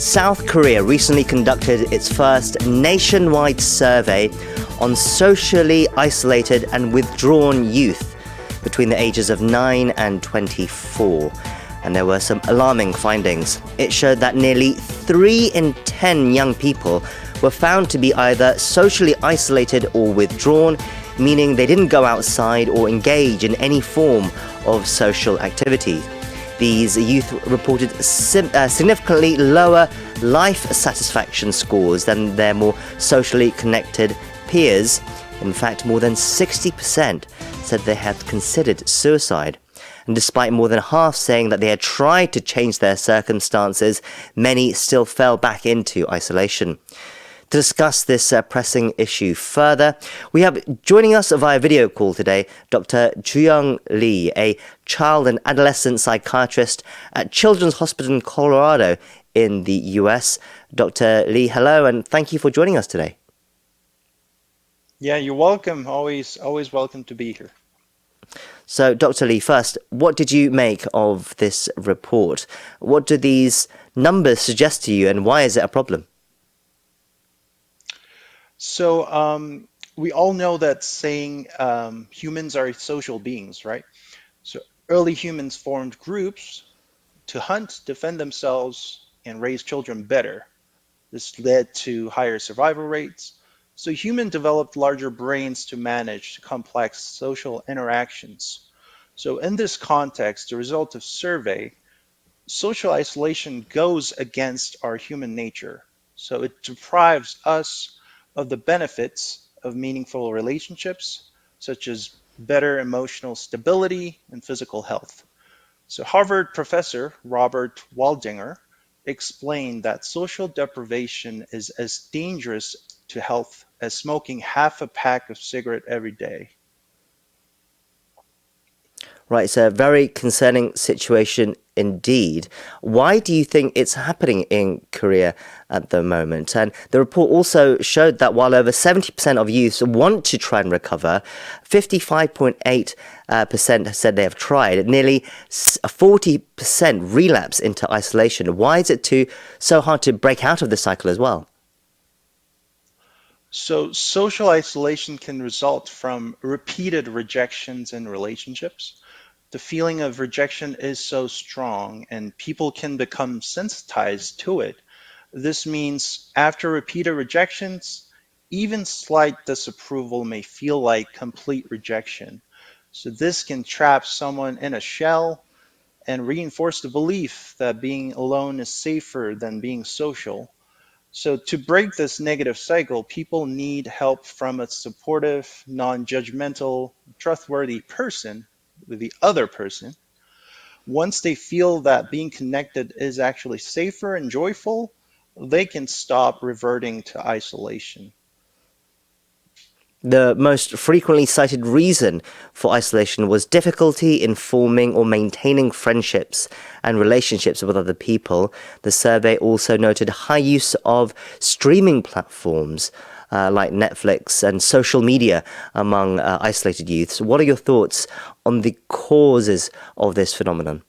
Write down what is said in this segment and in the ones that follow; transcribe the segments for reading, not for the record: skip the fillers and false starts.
South Korea recently conducted its first nationwide survey on socially isolated and withdrawn youth between the ages of 9 and 24. And there were some alarming findings. It showed that nearly 3 in 10 young people were found to be either socially isolated or withdrawn, meaning they didn't go outside or engage in any form of social activity. These youth reported significantly lower life satisfaction scores than their more socially connected peers. In fact, more than 60% said they had considered suicide. And despite more than half saying that they had tried to change their circumstances, many still fell back into isolation. To discuss this pressing issue further, we have joining us via video call today Dr. Jooyoung Lee, a child and adolescent psychiatrist at Children's Hospital in Colorado in the US. Dr. Lee, hello, and thank you for joining us today. Yeah, you're welcome. Always welcome to be here. So, Dr. Lee, first, what did you make of this report? What do these numbers suggest to you, and why is it a problem? So we all know that saying humans are social beings, right? So early humans formed groups to hunt, defend themselves, and raise children better. This led to higher survival rates. So humans developed larger brains to manage complex social interactions. So in this context, the result of survey, social isolation goes against our human nature. So it deprives us of the benefits of meaningful relationships, such as better emotional stability and physical health. So Harvard professor Robert Waldinger explained that social deprivation is as dangerous to health as smoking half a pack of cigarettes every day. Right, it's a very concerning situation indeed. Why do you think it's happening in Korea at the moment? And the report also showed that while over 70% of youths want to try and recover, 55.8% said they have tried. Nearly 40% relapse into isolation. Why is it so hard to break out of the cycle as well? So social isolation can result from repeated rejections in relationships. The feeling of rejection is so strong and people can become sensitized to it. This means after repeated rejections, even slight disapproval may feel like complete rejection. So this can trap someone in a shell and reinforce the belief that being alone is safer than being social. So to break this negative cycle, people need help from a supportive, non-judgmental, trustworthy person, the other person. Once they feel that being connected is actually safer and joyful, they can stop reverting to isolation. The most frequently cited reason for isolation was difficulty in forming or maintaining friendships and relationships with other people. The survey also noted high use of streaming platforms like Netflix and social media among isolated youths. What are your thoughts on the causes of this phenomenon?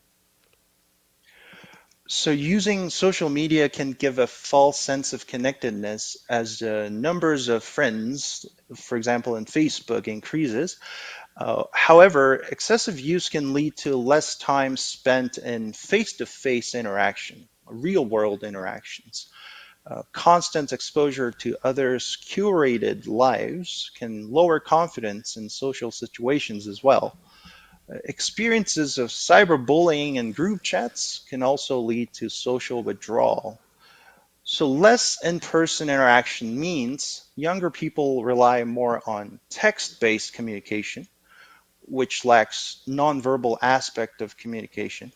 So using social media can give a false sense of connectedness as the numbers of friends, for example, in Facebook increases. However, excessive use can lead to less time spent in face-to-face interaction, real-world interactions. Constant exposure to others' curated lives can lower confidence in social situations as well. Experiences of cyberbullying and group chats can also lead to social withdrawal. So less in-person interaction means younger people rely more on text-based communication, which lacks nonverbal aspect of communication.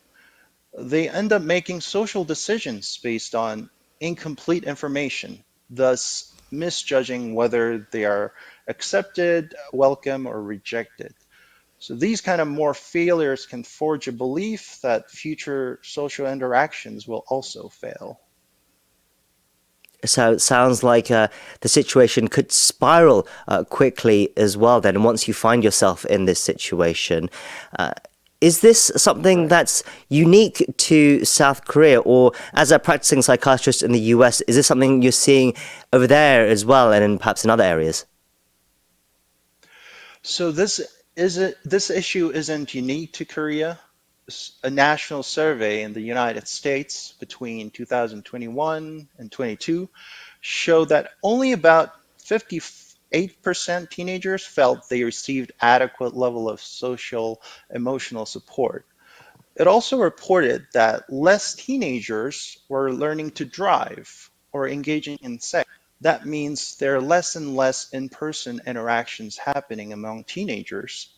They end up making social decisions based on incomplete information, thus misjudging whether they are accepted, welcome, or rejected. So these kind of more failures can forge a belief that future social interactions will also fail. So it sounds like the situation could spiral quickly as well then, once you find yourself in this situation. Is this something Right. that's unique to South Korea, or as a practicing psychiatrist in the US, is this something you're seeing over there as well, and perhaps in other areas? So this issue isn't unique to Korea. A national survey in the United States between 2021 and 22 showed that only about 58% teenagers felt they received adequate level of social emotional support. It also reported that less teenagers were learning to drive or engaging in sex. That means there are less and less in-person interactions happening among teenagers.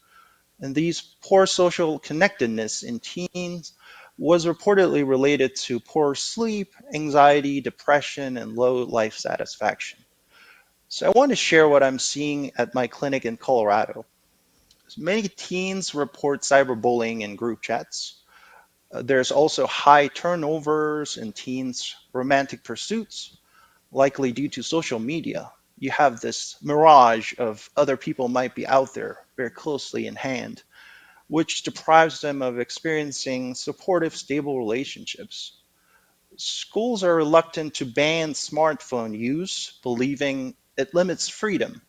And these poor social connectedness in teens was reportedly related to poor sleep, anxiety, depression, and low life satisfaction. So I want to share what I'm seeing at my clinic in Colorado. Many teens report cyberbullying in group chats. There's also high turnovers in teens' romantic pursuits, likely due to social media. You have this mirage of other people might be out there very closely in hand, which deprives them of experiencing supportive, stable relationships. Schools are reluctant to ban smartphone use, believing it limits freedom.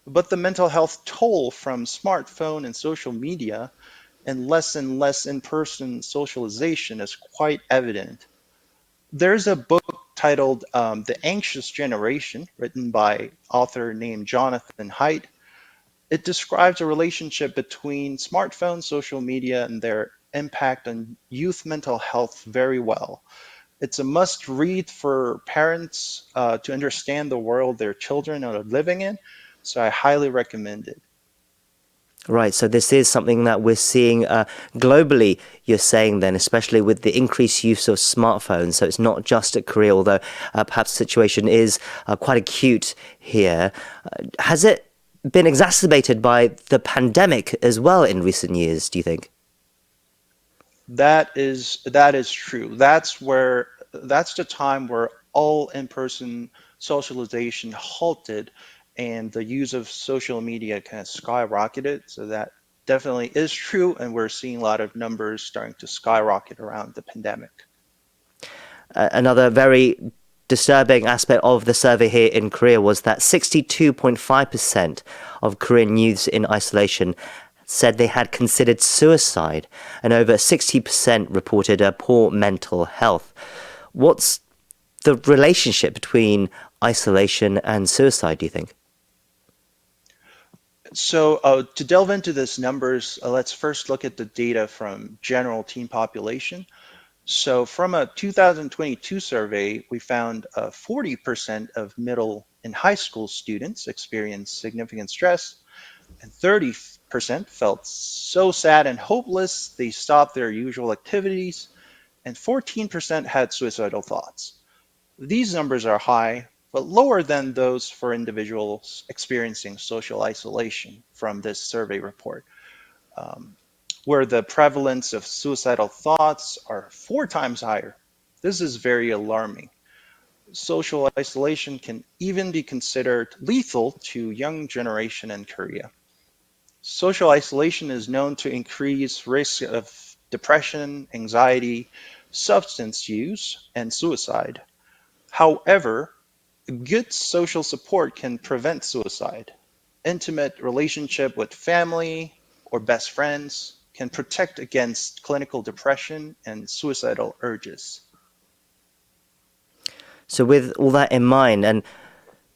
But the mental health toll from smartphone and social media and less in person socialization is quite evident. There's a book titled The Anxious Generation, written by author named Jonathan Haidt. It describes a relationship between smartphones, social media, and their impact on youth mental health very well. It's a must read for parents to understand the world their children are living in, so I highly recommend it. Right, so this is something that we're seeing globally, you're saying then, especially with the increased use of smartphones. So it's not just at Korea, although perhaps the situation is quite acute here. Has it been exacerbated by the pandemic as well in recent years, do you think? That is true. That's the time where all in-person socialization halted and the use of social media kind of skyrocketed. So that definitely is true, and we're seeing a lot of numbers starting to skyrocket around the pandemic. Another very disturbing aspect of the survey here in Korea was that 62.5% of Korean youths in isolation said they had considered suicide, and over 60% reported a poor mental health. What's the relationship between isolation and suicide, do you think? So to delve into this numbers, let's first look at the data from general teen population. So from a 2022 survey, we found 40% of middle and high school students experienced significant stress, and 30% felt so sad and hopeless they stopped their usual activities, and 14% had suicidal thoughts. These numbers are high, but lower than those for individuals experiencing social isolation from this survey report, um, where the prevalence of suicidal thoughts are 4 times higher. This is very alarming. Social isolation can even be considered lethal to young generation in Korea. Social isolation is known to increase risk of depression, anxiety, substance use, and suicide. However, good social support can prevent suicide. Intimate relationship with family or best friends can protect against clinical depression and suicidal urges. So, with all that in mind and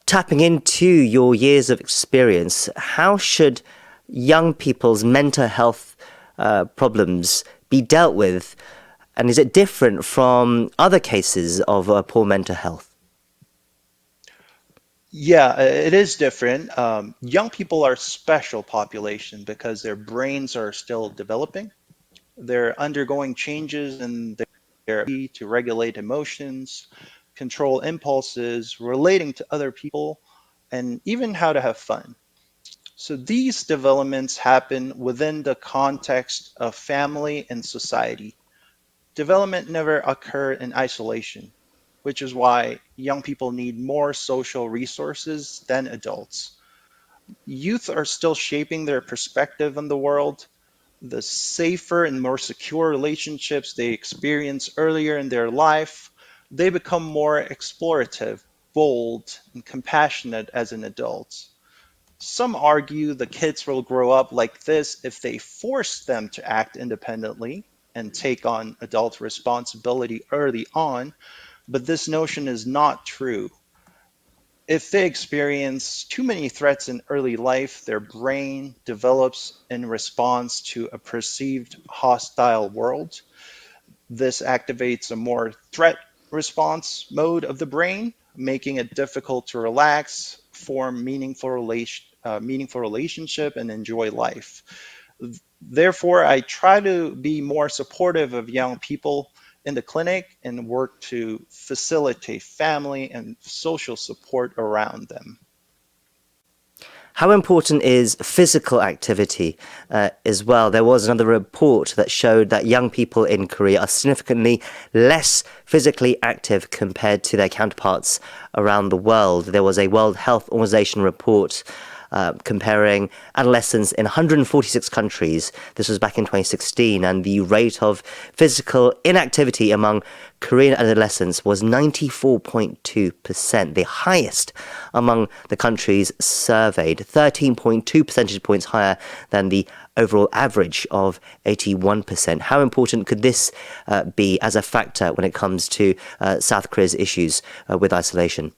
tapping into your years of experience, how should young people's mental health problems be dealt with? And is it different from other cases of poor mental health? Yeah, it is different. Young people are a special population because their brains are still developing. They're undergoing changes in their ability to regulate emotions, control impulses, relating to other people, and even how to have fun. So these developments happen within the context of family and society. Development never occur in isolation, which is why young people need more social resources than adults. Youth are still shaping their perspective on the world. The safer and more secure relationships they experience earlier in their life, they become more explorative, bold, and compassionate as an adult. Some argue the kids will grow up like this if they force them to act independently and take on adult responsibility early on, but this notion is not true. If they experience too many threats in early life, their brain develops in response to a perceived hostile world. This activates a more threat response mode of the brain, making it difficult to relax, form meaningful relationship, and enjoy life. Therefore, I try to be more supportive of young people in the clinic and work to facilitate family and social support around them. How important is physical activity as well? There was another report that showed that young people in Korea are significantly less physically active compared to their counterparts around the world. There was a World Health Organization report comparing adolescents in 146 countries. This was back in 2016, and the rate of physical inactivity among Korean adolescents was 94.2%, the highest among the countries surveyed, 13.2 percentage points higher than the overall average of 81%. How important could this be as a factor when it comes to South Korea's issues with isolation?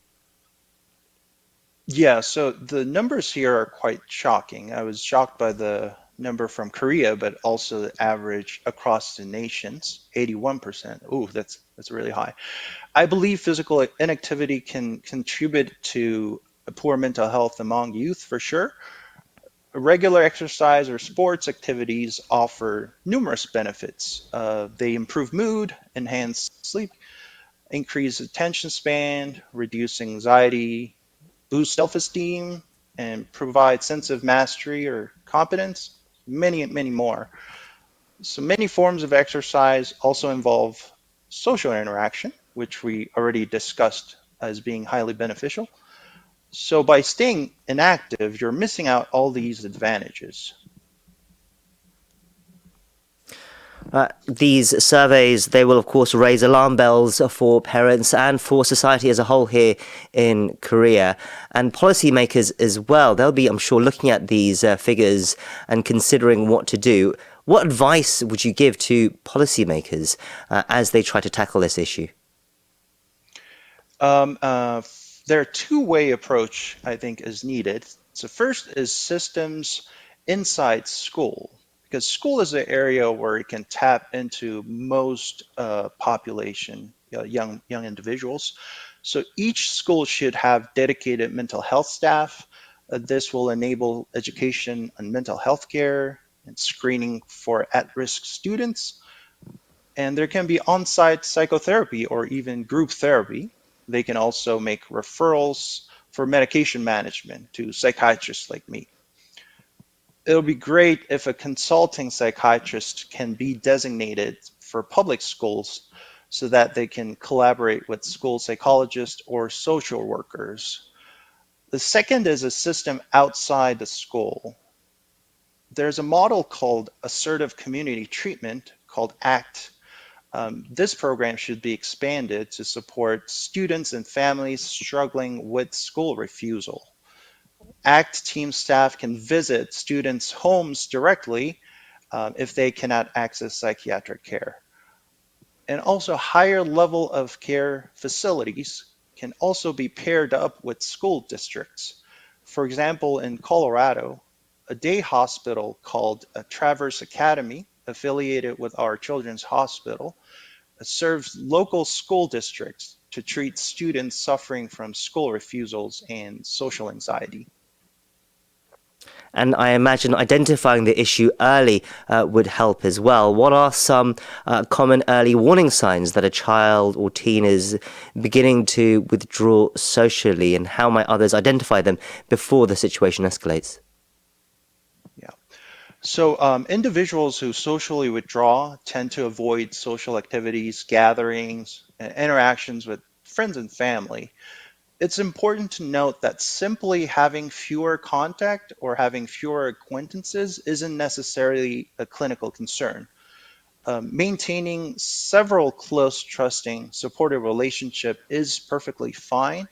Yeah, so the numbers here are quite shocking. I was shocked by the number from Korea, but also the average across the nations, 81%. Ooh, that's really high. I believe physical inactivity can contribute to poor mental health among youth for sure. Regular exercise or sports activities offer numerous benefits. They improve mood, enhance sleep, increase attention span, reduce anxiety, boost self-esteem, and provide sense of mastery or competence, many more. So many forms of exercise also involve social interaction, which we already discussed as being highly beneficial. So by staying inactive, you're missing out all these advantages. These surveys, they will of course raise alarm bells for parents and for society as a whole here in Korea, and policymakers as well. They'll be, I'm sure, looking at these figures and considering what to do. What advice would you give to policymakers as they try to tackle this issue? Um, uh, there are two-way approach I think is needed. So first is systems inside school, because school is the area where it can tap into most population, young individuals. So each school should have dedicated mental health staff. This will enable education on mental health care and screening for at-risk students. And there can be on-site psychotherapy or even group therapy. They can also make referrals for medication management to psychiatrists like me. It'll be great if a consulting psychiatrist can be designated for public schools so that they can collaborate with school psychologists or social workers. The second is a system outside the school. There's a model called assertive community treatment called ACT. This program should be expanded to support students and families struggling with school refusal. ACT team staff can visit students' homes directly if they cannot access psychiatric care. And also higher level of care facilities can also be paired up with school districts. For example, in Colorado, a day hospital called Traverse Academy, affiliated with our children's hospital, serves local school districts to treat students suffering from school refusals and social anxiety. And I imagine identifying the issue early would help as well. What are some common early warning signs that a child or teen is beginning to withdraw socially, and how might others identify them before the situation escalates? Yeah. So individuals who socially withdraw tend to avoid social activities, gatherings, and interactions with friends and family. It's important to note that simply having fewer contact or having fewer acquaintances isn't necessarily a clinical concern. Maintaining several close, trusting, supportive relationship is perfectly fine.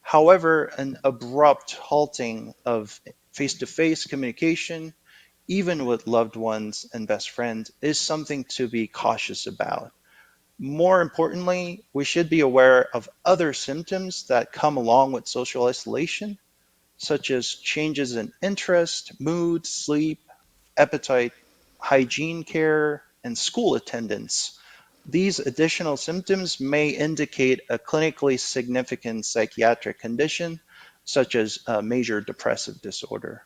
However, an abrupt halting of face-to-face communication, even with loved ones and best friends, is something to be cautious about. More importantly, we should be aware of other symptoms that come along with social isolation, such as changes in interest, mood, sleep, appetite, hygiene care, and school attendance. These additional symptoms may indicate a clinically significant psychiatric condition, such as a major depressive disorder.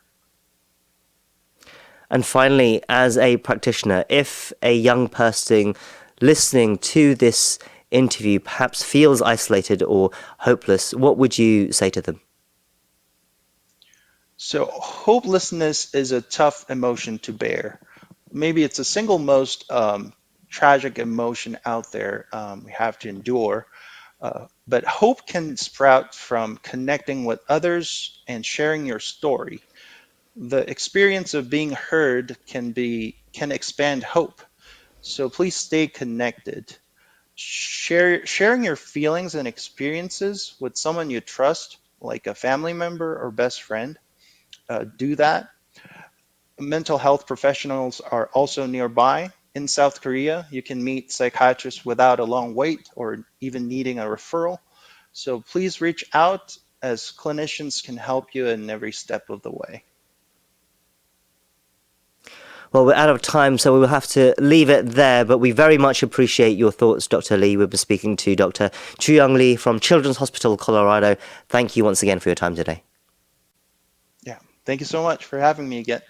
And finally, as a practitioner, if a young person listening to this interview perhaps feels isolated or hopeless, what would you say to them? So, hopelessness is a tough emotion to bear. Maybe it's the single most tragic emotion out there we have to endure. But hope can sprout from connecting with others and sharing your story. The experience of being heard can expand hope. So please stay connected. Sharing your feelings and experiences with someone you trust, like a family member or best friend, do that. Mental health professionals are also nearby. In South Korea, you can meet psychiatrists without a long wait or even needing a referral. So please reach out as clinicians can help you in every step of the way. Well, we're out of time, so we will have to leave it there, but we very much appreciate your thoughts, Dr. Lee. We've been speaking to Dr. Jooyoung Lee from Children's Hospital, Colorado. Thank you once again for your time today. Yeah, thank you so much for having me again.